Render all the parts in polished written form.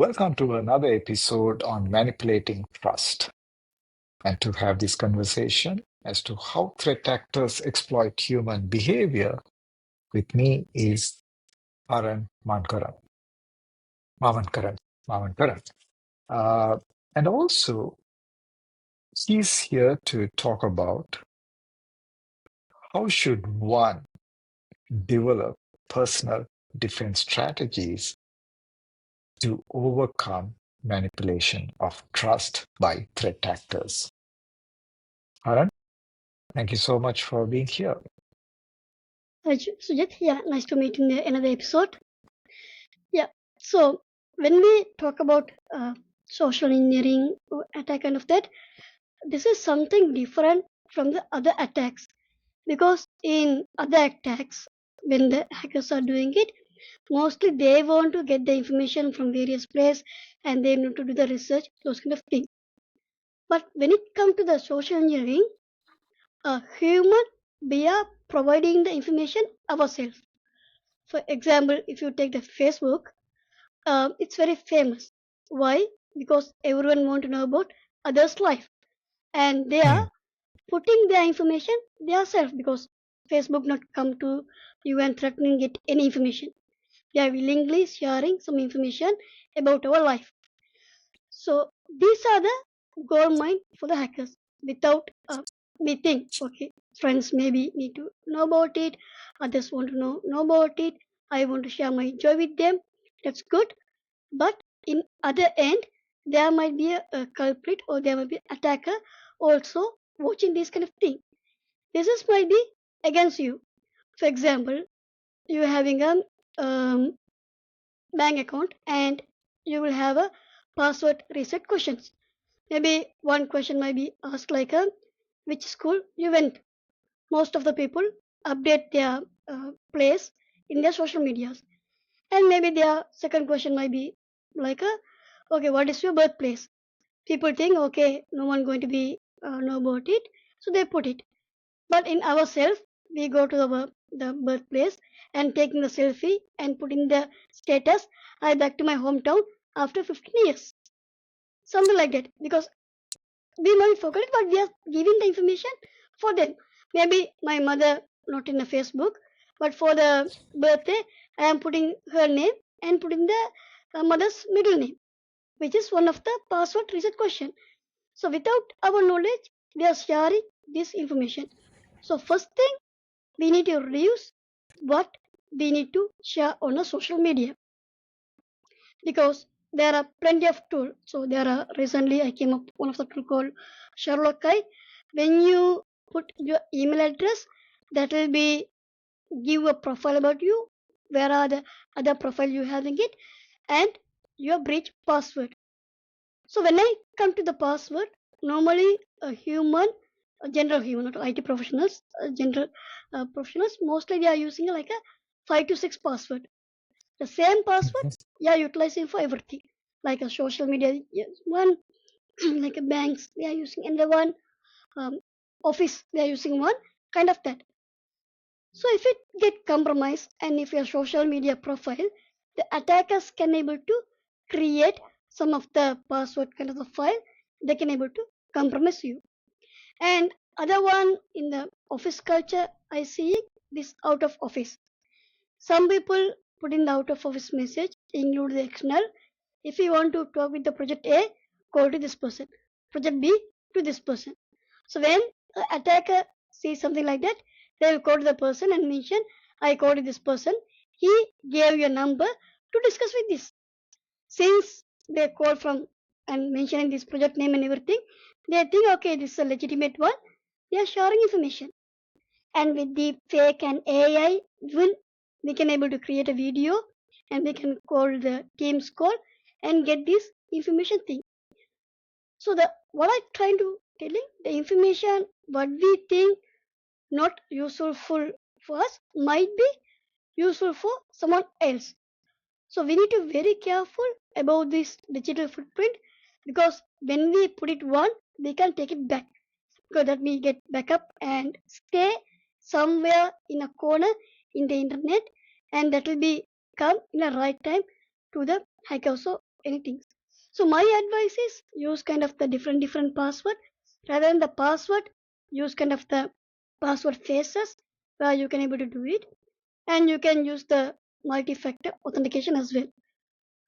Welcome to another episode on manipulating trust. And to have this conversation as to how threat actors exploit human behavior, with me is Haran Mamankaran. Mamankaran. Uh, and also, he's here to talk about how should one develop personal defense strategies to overcome manipulation of trust by threat actors. Haran, thank you so much for being here. Sujit, nice to meet in another episode. So when we talk about social engineering or attack kind of that, this is something different from the other attacks because in other attacks, when the hackers are doing it, mostly they want to get the information from various places and they need to do the research, those kind of things. But when it comes to the social engineering, a human, we are providing the information ourselves. For example, if you take the Facebook, it's very famous. Why? Because everyone want to know about others' life, and they are putting their information themselves because Facebook not come to you and threatening get any information. They are willingly sharing some information about our life. So these are the goal mine for the hackers. Without we think, okay, friends maybe need to know about it, others want to know about it. I want to share my joy with them. That's good, but in other end, there might be a culprit or there might be attacker also watching this kind of thing. This is might be against you. For example, you having a bank account and you will have a password reset questions. Maybe one question might be asked like which school you went. Most of the people update their place in their social medias, and maybe their second question might be like okay, what is your birthplace? People think okay, no one going to be know about it, so they put it. But in ourselves, we go to the birthplace and taking the selfie and putting the status. I back to my hometown after 15 years, something like that. Because we might forget it, but we are giving the information for them. Maybe my mother not in the Facebook, but for the birthday, I am putting her name and putting the mother's middle name, which is one of the password reset question. So without our knowledge, we are sharing this information. So first thing, we need to reduce what we need to share on a social media because there are plenty of tools. So there are recently I came up one of the tool called Sherlock Eye. When you put your email address, that will be give a profile about you. Where are the other profile you having it, and your breach password. So when I come to the password, normally a human, a general human, not IT professionals, general professionals, mostly they are using like a 5 to 6 password. The same password, yeah, utilizing for everything. Like a social media, yes, one, like a banks, they are using another one, um, office, they are using one, kind of that. So if it get compromised and if your social media profile, the attackers can able to create some of the password kind of the file, they can able to compromise you. And other one in the office culture, I see this out of office. Some people put in the out of office message, include the external. If you want to talk with the project A, call to this person. Project B to this person. So when the attacker sees something like that, they will call to the person and mention, I called to this person. He gave you a number to discuss with this. Since they call from and mentioning this project name and everything, they think okay, this is a legitimate one. They are sharing information. And with the fake and AI, we can able to create a video and we can call the Teams call and get this information thing. So the what I trying to telling the information what we think not useful for us might be useful for someone else. So we need to be very careful about this digital footprint because when we put it one, we can take it back because that we get backup and stay somewhere in a corner in the internet and that will be come in the right time to the hacker. So anything. So my advice is use kind of the different password rather than the password. Use kind of the password phases where you can able to do it, and you can use the multi-factor authentication as well.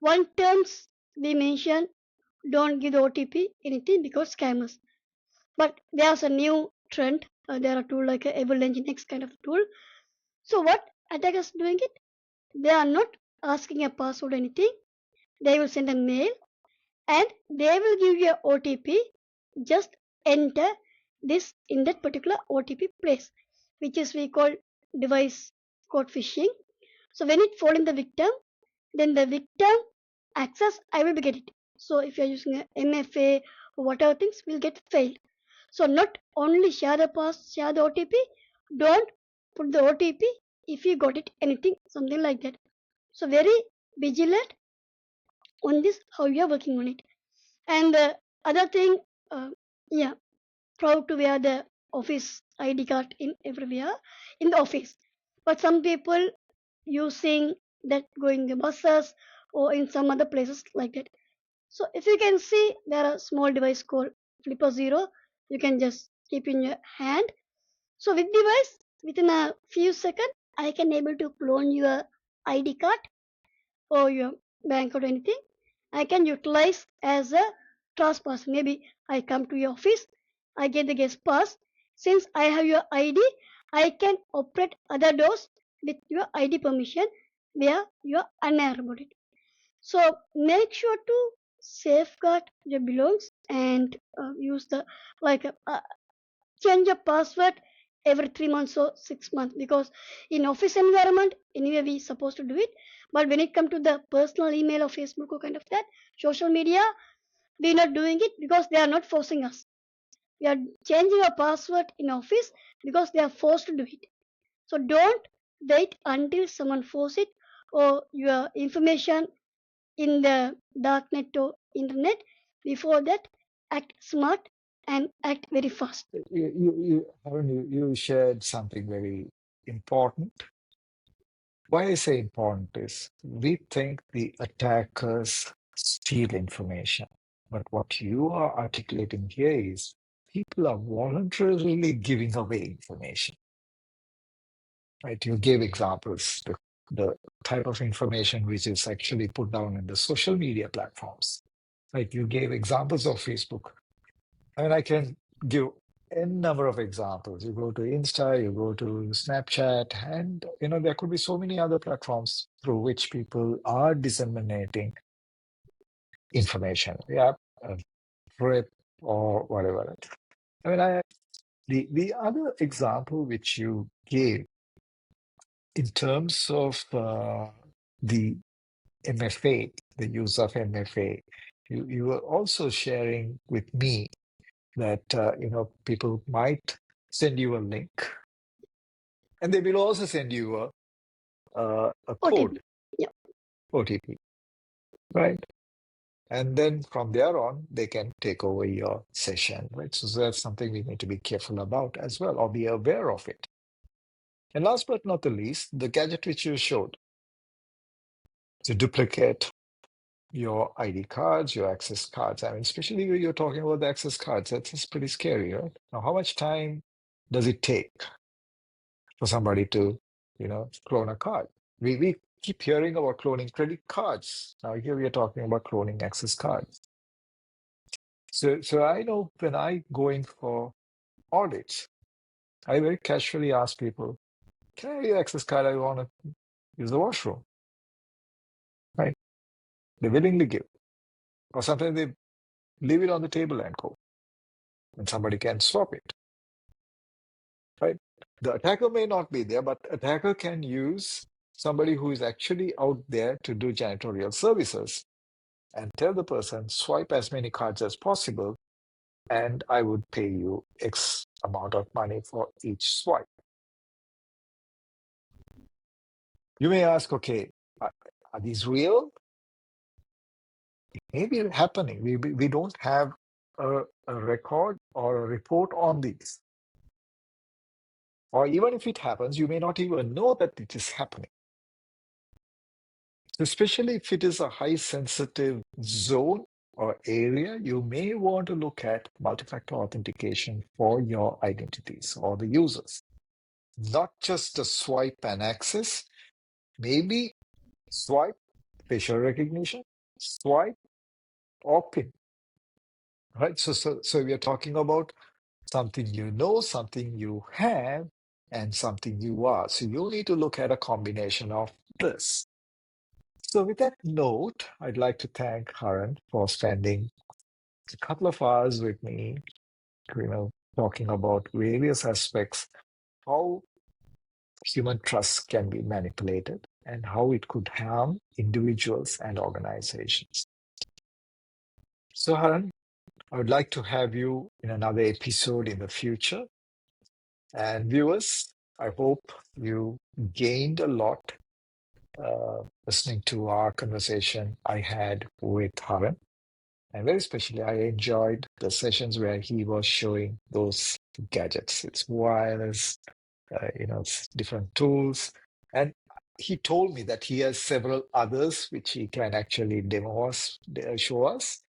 One terms we mentioned, don't give the OTP anything because scammers. But there's a new trend. There are tool like a Avalanche Next kind of tool. So what attackers doing it? They are not asking a password or anything. They will send a mail and they will give you a OTP. Just enter this in that particular OTP place, which is we call device code phishing. So when it fall in the victim, then the victim access I will be get it. So if you are using a MFA or whatever things will get failed. So not only share the OTP, don't put the OTP if you got it anything something like that. So very vigilant on this how you are working on it. And the other thing, uh, yeah, proud to wear the office ID card in everywhere in the office. But some people using that going the buses or in some other places like that. So if you can see there are small device called Flipper Zero, you can just keep in your hand. So with device within a few seconds, I can able to clone your ID card or your bank or anything. I can utilize as a trespass. Maybe I come to your office, I get the guest pass. Since I have your ID, I can operate other doors with your ID permission where you are unaware about it. So make sure to safeguard your belongings and use the like change your password every 3 months or 6 months because in office environment anyway we supposed to do it, but when it come to the personal email or Facebook or kind of that social media, we're not doing it because they are not forcing us. We are changing our password in office because they are forced to do it. So don't wait until someone force it or your information in the darknet or internet. Before that, act smart and act very fast. Haran, you shared something very important. Why I say important is we think the attackers steal information, but what you are articulating here is people are voluntarily giving away information, right? You gave examples, the type of information which is actually put down in the social media platforms, right? You gave examples of Facebook. I mean, I can give n number of examples. You go to Insta, you go to Snapchat, and there could be so many other platforms through which people are disseminating information. Yeah, trip or whatever. I mean, the other example which you gave in terms of the MFA, the use of MFA, you were also sharing with me that people might send you a link, and they will also send you a OTP. code, Yeah. OTP, right? And then from there on, they can take over your session, right? So that's something we need to be careful about as well, or be aware of it. And last but not the least, the gadget which you showed to duplicate your ID cards, your access cards. I mean, especially when you're talking about the access cards, that's pretty scary, right? Now, how much time does it take for somebody to, clone a card? We keep hearing about cloning credit cards. Now here we are talking about cloning access cards. So I know when I go in for audits, I very casually ask people, "Can I have your access card? I want to use the washroom." Right? They willingly give, or sometimes they leave it on the table and go, and somebody can swap it. Right? The attacker may not be there, but attacker can use somebody who is actually out there to do janitorial services and tell the person, swipe as many cards as possible, and I would pay you X amount of money for each swipe. You may ask, okay, are these real? It may be happening. We don't have a record or a report on these. Or even if it happens, you may not even know that it is happening. Especially if it is a high sensitive zone or area, you may want to look at multi-factor authentication for your identities or the users. Not just a swipe and access, maybe swipe, facial recognition, swipe, or PIN. Right? So we are talking about something you know, something you have, and something you are. So you need to look at a combination of this. So with that note, I'd like to thank Haran for spending a couple of hours with me, talking about various aspects, how human trust can be manipulated and how it could harm individuals and organizations. So Haran, I would like to have you in another episode in the future. And viewers, I hope you gained a lot listening to our conversation I had with Haran. And very especially, I enjoyed the sessions where he was showing those gadgets. It's wireless, it's different tools. And he told me that he has several others which he can actually show us.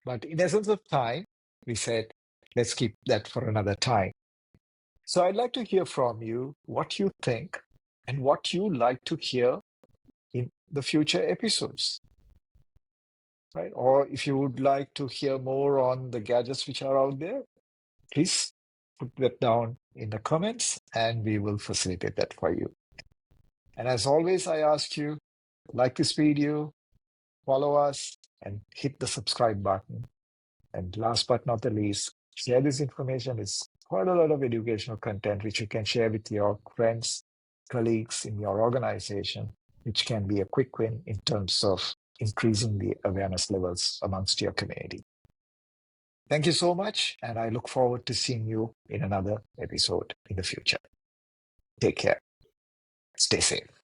But in essence of time, we said, let's keep that for another time. So I'd like to hear from you what you think and what you like to hear in the future episodes. Right? Or if you would like to hear more on the gadgets which are out there, please put that down in the comments and we will facilitate that for you. And as always, I ask you, like this video, follow us, and hit the subscribe button. And last but not the least, share this information. It's quite a lot of educational content which you can share with your friends, colleagues in your organization, which can be a quick win in terms of increasing the awareness levels amongst your community. Thank you so much, and I look forward to seeing you in another episode in the future. Take care. Stay safe.